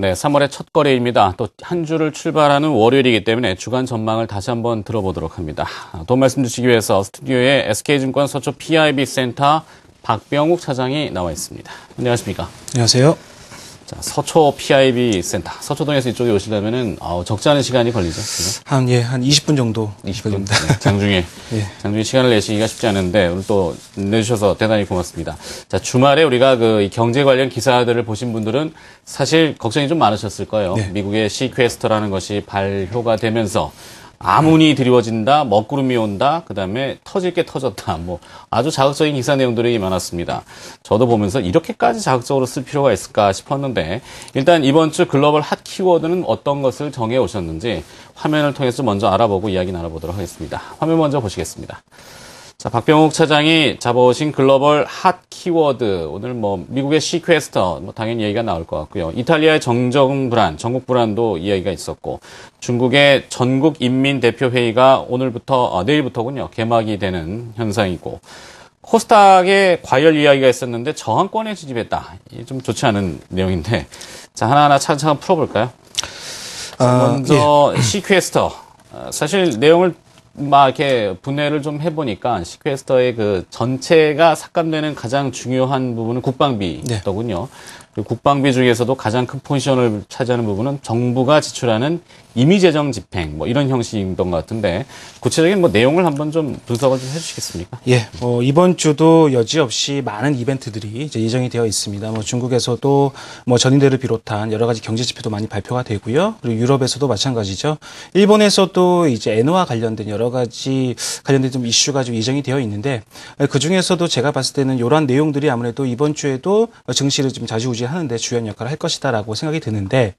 네, 3월의 첫 거래입니다. 또 한 주를 출발하는 월요일이기 때문에 주간 전망을 다시 한번 들어보도록 합니다. 도움 말씀 주시기 위해서 스튜디오에 SK증권 서초 PIB 센터 박병욱 차장이 나와 있습니다. 안녕하십니까? 안녕하세요. 자, 서초 PIB 센터. 서초동에서 이쪽에 오시려면은, 적지 않은 시간이 걸리죠, 지금? 한 20분 정도. 20분. 네, 장중에. 예. 장중에 시간을 내시기가 쉽지 않은데, 오늘 또 내주셔서 대단히 고맙습니다. 자, 주말에 우리가 이 경제 관련 기사들을 보신 분들은 사실 걱정이 좀 많으셨을 거예요. 네. 미국의 시퀘스터라는 것이 발효가 되면서 아문이 드리워진다, 먹구름이 온다, 그 다음에 터질 게 터졌다. 아주 자극적인 기사 내용들이 많았습니다. 저도 보면서 이렇게까지 자극적으로 쓸 필요가 있을까 싶었는데, 일단 이번 주 글로벌 핫 키워드는 어떤 것을 정해 오셨는지 화면을 통해서 먼저 알아보고 이야기 나눠보도록 하겠습니다. 화면 먼저 보시겠습니다. 자, 박병욱 차장이 잡아오신 글로벌 핫 키워드. 오늘 미국의 시퀘스터, 당연히 얘기가 나올 것 같고요. 이탈리아의 정정 불안, 전국 불안도 이야기가 있었고, 중국의 전국인민대표회의가 내일부터군요. 개막이 되는 현상이고, 코스닥의 과열 이야기가 있었는데 저항권에 지집했다. 이게 좀 좋지 않은 내용인데, 자, 하나하나 차근차근 풀어볼까요? 먼저, 예. 시퀘스터. 사실 내용을 이렇게 분해를 좀 해보니까 시퀘스터의 전체가 삭감되는 가장 중요한 부분은 국방비더군요. 네. 국방비 중에서도 가장 큰 포지션을 차지하는 부분은 정부가 지출하는 임의재정 집행, 이런 형식인 것 같은데, 구체적인 내용을 한번 좀 분석을 좀 해주시겠습니까? 예, 이번 주도 여지없이 많은 이벤트들이 이제 예정이 되어 있습니다. 중국에서도 전인대를 비롯한 여러 가지 경제 지표도 많이 발표가 되고요. 그리고 유럽에서도 마찬가지죠. 일본에서도 이제 엔화 관련된 여러 가지 관련된 좀 이슈가 좀 예정이 되어 있는데, 그 중에서도 제가 봤을 때는 이러한 내용들이 아무래도 이번 주에도 증시를 좀 좌지우지하는데 주요한 역할을 할 것이다라고 생각이 드는데,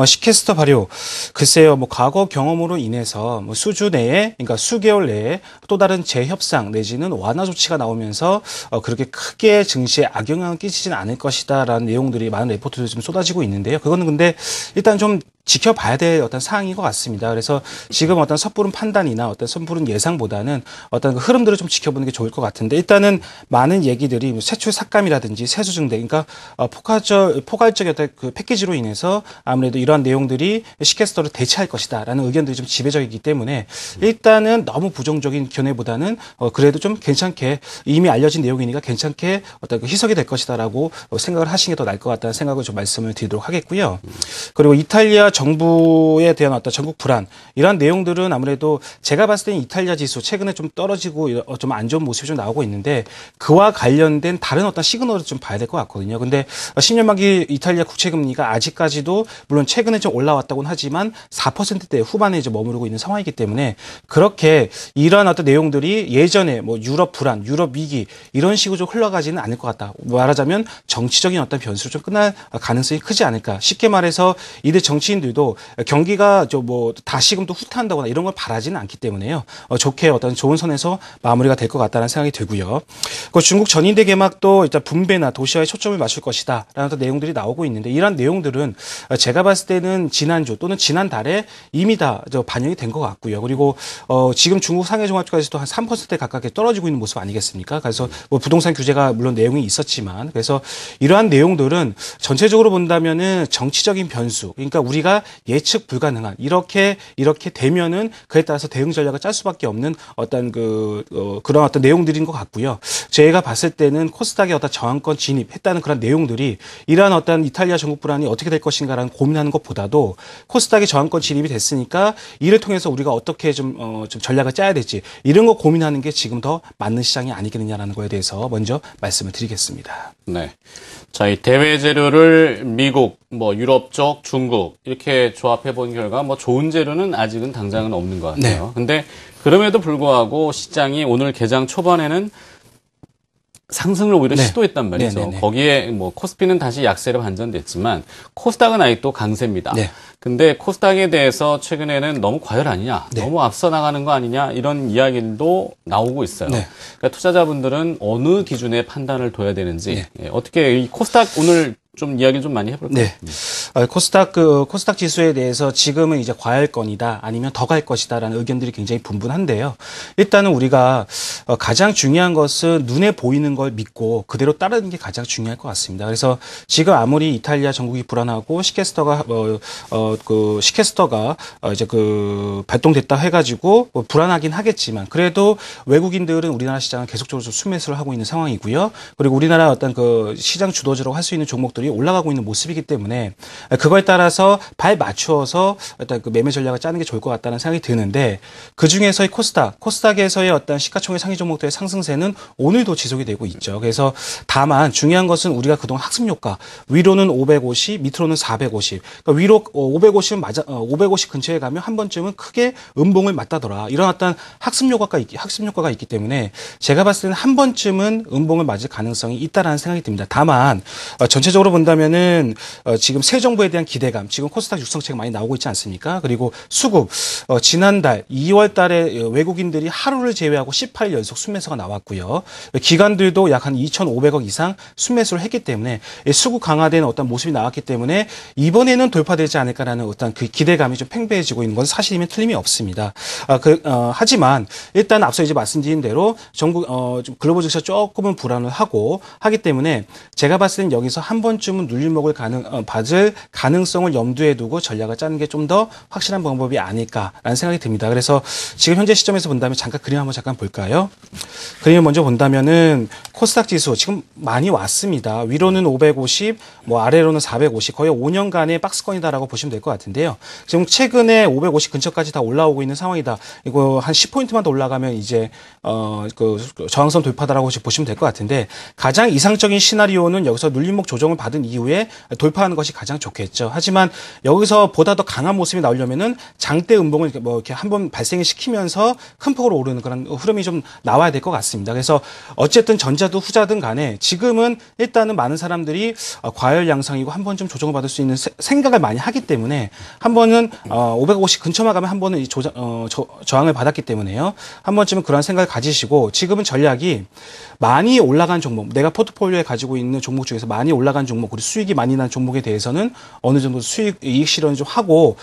시퀘스터 발효, 글쎄요, 과거 경험으로 인해서 수주 내에, 그러니까 수개월 내에 또 다른 재협상 내지는 완화 조치가 나오면서 그렇게 크게 증시에 악영향을 끼치지는 않을 것이다라는 내용들이 많은 레포트들이 좀 쏟아지고 있는데요. 그거는 근데 일단 좀 지켜봐야 될 어떤 사항인 것 같습니다. 그래서 지금 어떤 섣부른 판단이나 어떤 섣부른 예상보다는 어떤 흐름들을 좀 지켜보는 게 좋을 것 같은데, 일단은 많은 얘기들이 세출 삭감이라든지 세수 증대, 그러니까 포괄적인 어떤 패키지로 인해서 아무래도 이러한 내용들이 시퀘스터를 대체할 것이다라는 의견들이 좀 지배적이기 때문에 일단은 너무 부정적인 견해보다는 그래도 좀 괜찮게, 이미 알려진 내용이니까 괜찮게 어떤 희석이 될 것이다라고 생각을 하시는 게 더 나을 것 같다는 생각을 좀 말씀을 드리도록 하겠고요. 그리고 이탈리아 정부에 대한 어떤 전국 불안, 이러한 내용들은 아무래도 제가 봤을 때는 이탈리아 지수 최근에 좀 떨어지고 좀 안 좋은 모습이 좀 나오고 있는데, 그와 관련된 다른 어떤 시그널을 좀 봐야 될 것 같거든요. 근데 10년 만기 이탈리아 국채 금리가 아직까지도 물론 최근에 좀 올라왔다고는 하지만 4%대 후반에 이제 머무르고 있는 상황이기 때문에, 그렇게 이러한 어떤 내용들이 예전에 유럽 불안, 유럽 위기 이런 식으로 좀 흘러가지는 않을 것 같다. 말하자면 정치적인 어떤 변수로 좀 끝날 가능성이 크지 않을까. 쉽게 말해서 이들 정치인들도 경기가 다시금 또 후퇴한다거나 이런 걸 바라지는 않기 때문에요. 좋게 어떤 좋은 선에서 마무리가 될 것 같다는 생각이 들고요. 중국 전인대 개막도 일단 분배나 도시화에 초점을 맞출 것이다 라는 어떤 내용들이 나오고 있는데, 이러한 내용들은 제가 봤을 때는 지난주 또는 지난달에 이미 다 반영이 된 것 같고요. 그리고 지금 중국 상해 종합지수도 한 3%대 가깝게 떨어지고 있는 모습 아니겠습니까? 그래서 부동산 규제가 물론 내용이 있었지만, 그래서 이러한 내용들은 전체적으로 본다면은 정치적인 변수, 그러니까 우리가 예측 불가능한, 이렇게 되면은 그에 따라서 대응 전략을 짤 수밖에 없는 어떤 그런 어떤 내용들인 것 같고요. 제가 봤을 때는 코스닥의 어떤 저항권 진입했다는 그런 내용들이 이러한 어떤 이탈리아 전국 불안이 어떻게 될 것인가라는 고민하는 것보다도, 코스닥의 저항권 진입이 됐으니까 이를 통해서 우리가 어떻게 좀 전략을 짜야 될지, 이런 거 고민하는 게 지금 더 맞는 시장이 아니겠느냐라는 거에 대해서 먼저 말씀을 드리겠습니다. 네. 자, 이 대외 재료를 미국, 유럽 쪽, 중국 이렇게 조합해 본 결과 좋은 재료는 아직은 당장은 없는 것 같아요. 네. 근데 그럼에도 불구하고 시장이 오늘 개장 초반에는 상승을 오히려 네. 시도했단 말이죠. 네네네. 거기에 코스피는 다시 약세로 반전됐지만 코스닥은 아직도 강세입니다. 네. 근데 코스닥에 대해서 최근에는 너무 과열 아니냐, 네. 너무 앞서 나가는 거 아니냐, 이런 이야기도 나오고 있어요. 네. 그러니까 투자자분들은 어느 기준에 판단을 둬야 되는지, 네. 어떻게 이 코스닥 오늘 좀 이야기를 좀 많이 해볼까요? 네. 코스닥 지수에 대해서 지금은 이제 과열권이다, 아니면 더 갈 것이다라는 의견들이 굉장히 분분한데요. 일단은 우리가 가장 중요한 것은 눈에 보이는 걸 믿고 그대로 따르는 게 가장 중요할 것 같습니다. 그래서 지금 아무리 이탈리아 전국이 불안하고 시캐스터가 이제 발동됐다 해가지고 뭐 불안하긴 하겠지만 그래도 외국인들은 우리나라 시장을 계속적으로 좀 순매수를 하고 있는 상황이고요. 그리고 우리나라 어떤 시장 주도주라고 할 수 있는 종목들이 올라가고 있는 모습이기 때문에 그거에 따라서 발 맞추어서 일단 매매 전략을 짜는 게 좋을 것 같다는 생각이 드는데 그 중에서의 코스닥에서의 어떤 시가총액 상위 종목들의 상승세는 오늘도 지속이 되고 있죠. 그래서 다만 중요한 것은 우리가 그동안 학습효과 위로는 550, 밑으로는 450. 그러니까 위로 550은 550 근처에 가면 한 번쯤은 크게 음봉을 맞다더라. 이런 어떤 학습효과가 있기 때문에 제가 봤을 때는 한 번쯤은 음봉을 맞을 가능성이 있다라는 생각이 듭니다. 다만 전체적으로 본다면은 지금 새 정부에 대한 기대감, 지금 코스닥 육성책 많이 나오고 있지 않습니까? 그리고 수급 지난달 2월 달에 외국인들이 하루를 제외하고 18일 연속 순매수가 나왔고요. 기관들도 약 한 2,500억 이상 순매수를 했기 때문에 수급 강화된 어떤 모습이 나왔기 때문에 이번에는 돌파되지 않을까라는 어떤 그 기대감이 좀 팽배해지고 있는 건 사실이면 틀림이 없습니다. 하지만 일단 앞서 이제 말씀드린 대로 전국 좀 글로벌 증시가 조금은 불안을 하기 때문에 제가 봤을 땐 여기서 한 번쯤은 눌림목을 받을 가능성을 염두에 두고 전략을 짜는 게 좀 더 확실한 방법이 아닐까라는 생각이 듭니다. 그래서 지금 현재 시점에서 본다면 그림 한번 잠깐 볼까요? 그림을 먼저 본다면은 코스닥 지수 지금 많이 왔습니다. 위로는 550, 뭐 아래로는 450, 거의 5년간의 박스권이다라고 보시면 될 것 같은데요. 지금 최근에 550 근처까지 다 올라오고 있는 상황이다. 이거 한 10포인트만 더 올라가면 이제 저항선 돌파다라고 보시면 될 것 같은데 가장 이상적인 시나리오는 여기서 눌림목 조정을 받은 이후에 돌파하는 것이 가장 좋겠죠. 하지만 여기서 보다 더 강한 모습이 나오려면은 장대 음봉을 이렇게 한번 발생을 시키면서 큰 폭으로 오르는 그런 흐름이 좀 나와야 될 것 같습니다. 그래서 어쨌든 전자든 후자든 간에 지금은 일단은 많은 사람들이 과열 양상이고 한 번쯤 조정을 받을 수 있는 생각을 많이 하기 때문에 한 번은 550 근처만 가면 한 번은 저항을 받았기 때문에요. 한 번쯤은 그런 생각을 가지시고 지금은 전략이 많이 올라간 종목, 내가 포트폴리오에 가지고 있는 종목 중에서 많이 올라간 종목, 그리고 수익이 많이 난 종목에 대해서는 어느 정도 이익 실현을 좀 하고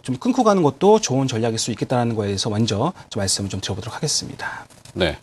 좀 끊고 가는 것도 좋은 전략일 수 있겠다는 거에 대해서 먼저 좀 말씀을 좀 드려보도록 하겠습니다. 네.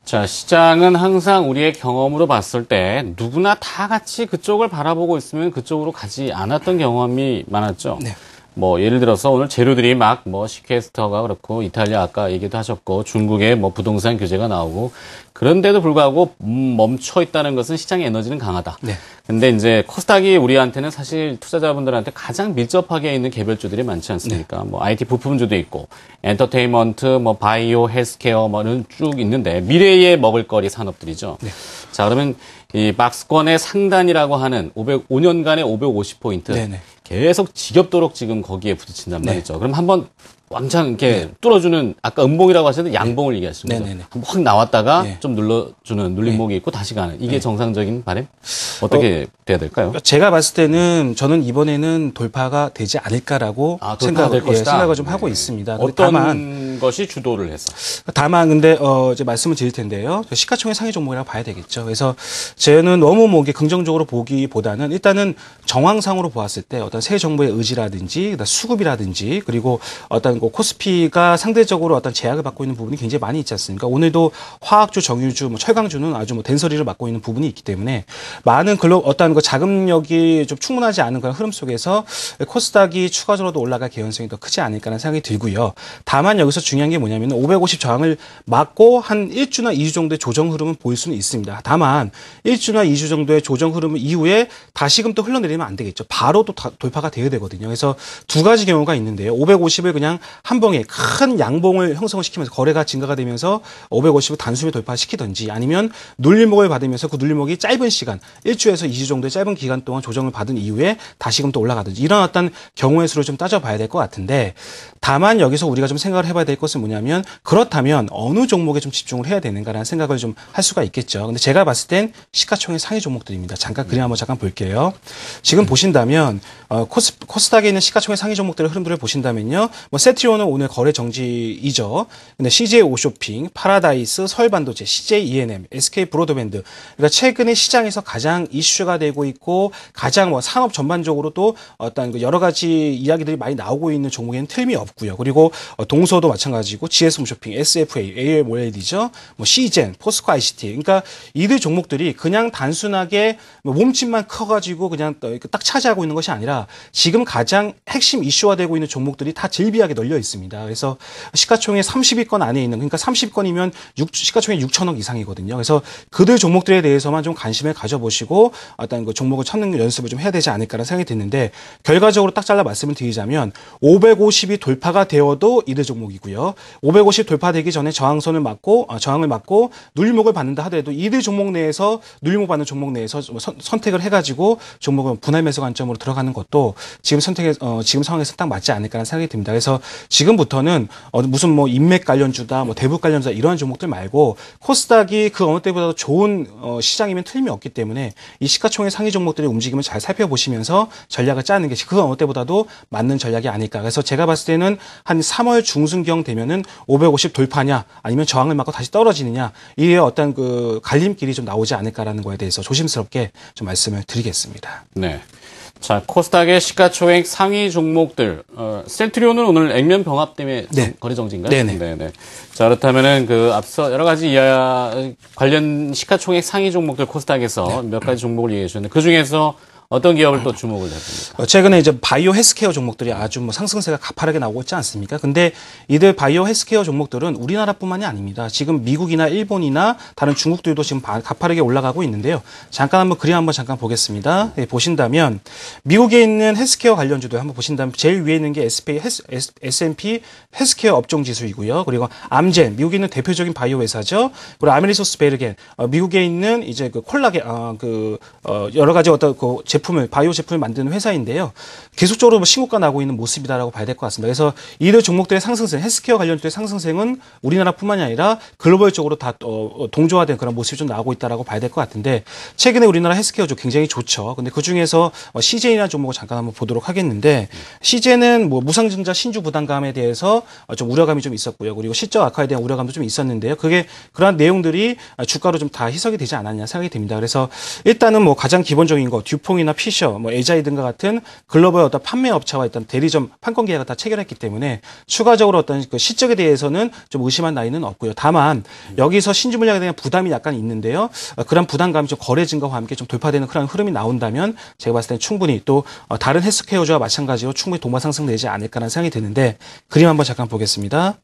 자, 시장은 항상 우리의 경험으로 봤을 때 누구나 다 같이 그쪽을 바라보고 있으면 그쪽으로 가지 않았던 경험이 많았죠. 네. 뭐 예를 들어서 오늘 재료들이 막 시퀘스터가 그렇고 이탈리아 아까 얘기도 하셨고 중국의 부동산 규제가 나오고 그런데도 불구하고 멈춰 있다는 것은 시장의 에너지는 강하다. 네. 근데 이제 코스닥이 우리한테는 사실 투자자분들한테 가장 밀접하게 있는 개별주들이 많지 않습니까? 네. IT 부품주도 있고 엔터테인먼트, 바이오, 헬스케어 이런 쭉 있는데 미래의 먹을거리 산업들이죠. 네. 자, 그러면 이 박스권의 상단이라고 하는 5년간의 550포인트. 네네. 계속 지겹도록 지금 거기에 부딪힌단 말이죠. 그럼 한번 왕창 이렇게 뚫어주는 아까 음봉이라고 하셨는데 양봉을 얘기하시는 거죠. 한번 확 나왔다가 좀 눌러주는 눌림목이 있고 다시 가는 이게 정상적인 바람? 어떻게 돼야 될까요? 제가 봤을 때는 저는 이번에는 돌파가 되지 않을까라고 생각을 좀 하고 있습니다. 어떤 것이 주도를 해서? 다만 근데 이제 말씀을 드릴 텐데요. 시가총액 상위 종목이라고 봐야 되겠죠. 그래서 저는 너무 이게 긍정적으로 보기보다는 일단은 정황상으로 보았을 때 어떤 새 정부의 의지라든지 수급이라든지 그리고 어떤 코스피가 상대적으로 어떤 제약을 받고 있는 부분이 굉장히 많이 있지 않습니까? 오늘도 화학주, 정유주, 된소리를 아주 된서리를 맡고 있는 부분이 있기 때문에 많은 어떤 자금력이 좀 충분하지 않은 그런 흐름 속에서 코스닥이 추가적으로도 올라갈 개연성이 더 크지 않을까라는 생각이 들고요. 다만 여기서 중요한 게 뭐냐면 550 저항을 막고 한 1주나 2주 정도의 조정 흐름은 보일 수는 있습니다. 다만 1주나 2주 정도의 조정 흐름 이후에 다시금 또 흘러내리면 안 되겠죠. 바로 또 돌파가 되어야 되거든요. 그래서 두 가지 경우가 있는데요. 550을 그냥 한 번에 큰 양봉을 형성을 시키면서 거래가 증가가 되면서 550을 단숨에 돌파시키든지 아니면 눌림목을 받으면서 그 눌림목이 짧은 시간 1주에서 2주 정도의 짧은 기간 동안 조정을 받은 이후에 다시금 또 올라가든지 이런 어떤 경우의 수를 좀 따져봐야 될 것 같은데 다만 여기서 우리가 좀 생각을 해봐야 될 것은 뭐냐면 그렇다면 어느 종목에 좀 집중을 해야 되는가라는 생각을 좀 할 수가 있겠죠. 근데 제가 봤을 땐 시가총액 상위 종목들입니다. 그림 한번 볼게요. 지금 보신다면 코스닥에 있는 시가총액 상위 종목들의 흐름들을 보신다면요. 세트 센트리온은 오늘 거래 정지이죠. 근데 CJ 오쇼핑, 파라다이스, 서울반도체, CJ E&M, SK 브로드밴드. 그러니까 최근에 시장에서 가장 이슈가 되고 있고 가장 뭐 산업 전반적으로도 어떤 그 여러 가지 이야기들이 많이 나오고 있는 종목에는 틀림이 없고요. 그리고 동서도 마찬가지고 GS 홈쇼핑, SFA, AMOLED죠. 뭐 C젠, 포스코 ICT. 그러니까 이들 종목들이 그냥 단순하게 뭐 몸집만 커가지고 그냥 딱 차지하고 있는 것이 아니라 지금 가장 핵심 이슈화되고 있는 종목들이 다 질비하게 널려 있습니다. 그래서 시가총액 30위권 안에 있는, 그러니까 30위권이면 시가총액 6천억 이상이거든요. 그래서 그들 종목들에 대해서만 좀 관심을 가져보시고 어떤 그 종목을 찾는 연습을 좀 해야 되지 않을까라는 생각이 드는데, 결과적으로 딱 잘라 말씀을 드리자면 550이 돌파가 되어도 이들 종목이고요. 550 돌파되기 전에 저항을 맞고 눌림목을 받는다 하더라도 이들 종목 내에서 눌림목 받는 종목 내에서 선택을 해가지고 종목을 분할 매수 관점으로 들어가는 것도 지금 지금 상황에서 딱 맞지 않을까라는 생각이 듭니다. 그래서 지금부터는 무슨 뭐 인맥 관련주다, 뭐 대북 관련주다 이런 종목들 말고 코스닥이 그 어느 때보다도 좋은 시장이면 틀림이 없기 때문에 이 시가총액 상위 종목들의 움직임을 잘 살펴보시면서 전략을 짜는 게 그 어느 때보다도 맞는 전략이 아닐까. 그래서 제가 봤을 때는 한 3월 중순경 되면은 550 돌파냐 아니면 저항을 맞고 다시 떨어지느냐, 이에 어떤 그 갈림길이 좀 나오지 않을까라는 거에 대해서 조심스럽게 좀 말씀을 드리겠습니다. 네. 자, 코스닥의 시가총액 상위 종목들, 센트리온은 오늘 액면 병합 때문에 네. 거래 정지인가요? 네네. 자, 그렇다면은 앞서 여러 가지 관련 시가총액 상위 종목들 코스닥에서 몇 가지 종목을 얘기해 주셨는데 그 중에서 어떤 기업을 또 주목을 해봅니까? 최근에 이제 바이오 헬스케어 종목들이 아주 뭐 상승세가 가파르게 나오고 있지 않습니까? 근데 이들 바이오 헬스케어 종목들은 우리나라뿐만이 아닙니다. 지금 미국이나 일본이나 다른 중국들도 지금 가파르게 올라가고 있는데요. 잠깐 한번 그림 한번 잠깐 보겠습니다. 예, 보신다면 미국에 있는 헬스케어 관련주들 한번 보신다면 제일 위에 있는 게 S&P 헬스케어 업종 지수이고요. 그리고 암젠, 미국에 있는 대표적인 바이오 회사죠. 그리고 아메리소스 베르겐, 미국에 있는 이제 그 콜라겐, 여러 가지 어떤 그 바이오 제품을 만드는 회사인데요. 계속적으로 뭐 신고가 나고 있는 모습이다라고 봐야 될 것 같습니다. 그래서 이들 종목들의 상승세, 헬스케어 관련주의 상승세는 우리나라뿐만이 아니라 글로벌적으로 다 동조화된 그런 모습이 좀 나오고 있다라고 봐야 될 것 같은데, 최근에 우리나라 헬스케어주 굉장히 좋죠. 근데 그 중에서 CJ라는 종목을 잠깐 한번 보도록 하겠는데, CJ는 뭐 무상증자 신주 부담감에 대해서 좀 우려감이 좀 있었고요. 그리고 실적 악화에 대한 우려감도 좀 있었는데요. 그러한 내용들이 주가로 좀 다 희석이 되지 않았냐 생각이 듭니다. 그래서 일단은 뭐 가장 기본적인 거 듀퐁이나 피셔, 뭐 에자이 등과 같은 글로벌 어떤 판매 업체와 일단 대리점 판권 계약을 다 체결했기 때문에 추가적으로 어떤 그 실적에 대해서는 좀 의심한 나이는 없고요. 다만 여기서 신주 물량에 대한 부담이 약간 있는데요. 그런 부담감이 좀 거래 증가와 함께 좀 돌파되는 그런 흐름이 나온다면 제가 봤을 때는 충분히 또 다른 헬스케어주와 마찬가지로 충분히 동반 상승되지 않을까라는 생각이 드는데, 그림 한번 잠깐 보겠습니다.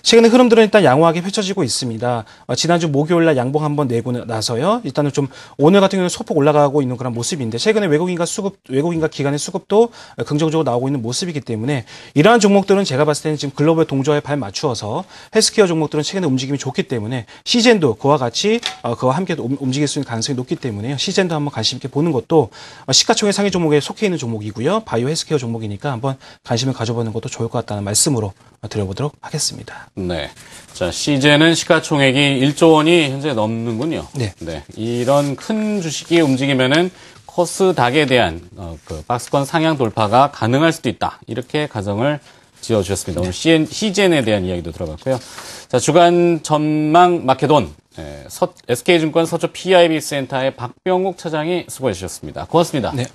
최근에 흐름들은 일단 양호하게 펼쳐지고 있습니다. 지난주 목요일날 양봉 한번 내고 나서요. 일단은 좀 오늘 같은 경우는 소폭 올라가고 있는 그런 모습인데, 최근에 외국인과 기관의 수급도 긍정적으로 나오고 있는 모습이기 때문에 이러한 종목들은 제가 봤을 때는 지금 글로벌 동조에 발 맞추어서 헬스케어 종목들은 최근에 움직임이 좋기 때문에 시젠도 그와 같이 그와 함께 움직일 수 있는 가능성이 높기 때문에 시젠도 한번 관심 있게 보는 것도 시가총액 상위 종목에 속해 있는 종목이고요. 바이오 헬스케어 종목이니까 한번 관심을 가져보는 것도 좋을 것 같다는 말씀으로 드려보도록 하겠습니다. 네. 자, 시젠은 시가총액이 1조 원이 현재 넘는군요. 네. 이런 큰 주식이 움직이면은 코스닥에 대한 그 박스권 상향 돌파가 가능할 수도 있다. 이렇게 가정을 지어주셨습니다. 오늘 시젠에 대한 이야기도 들어봤고요. 자, 주간 전망 마켓온 SK증권 서초 PIB 센터의 박병욱 차장이 수고해 주셨습니다. 고맙습니다. 네,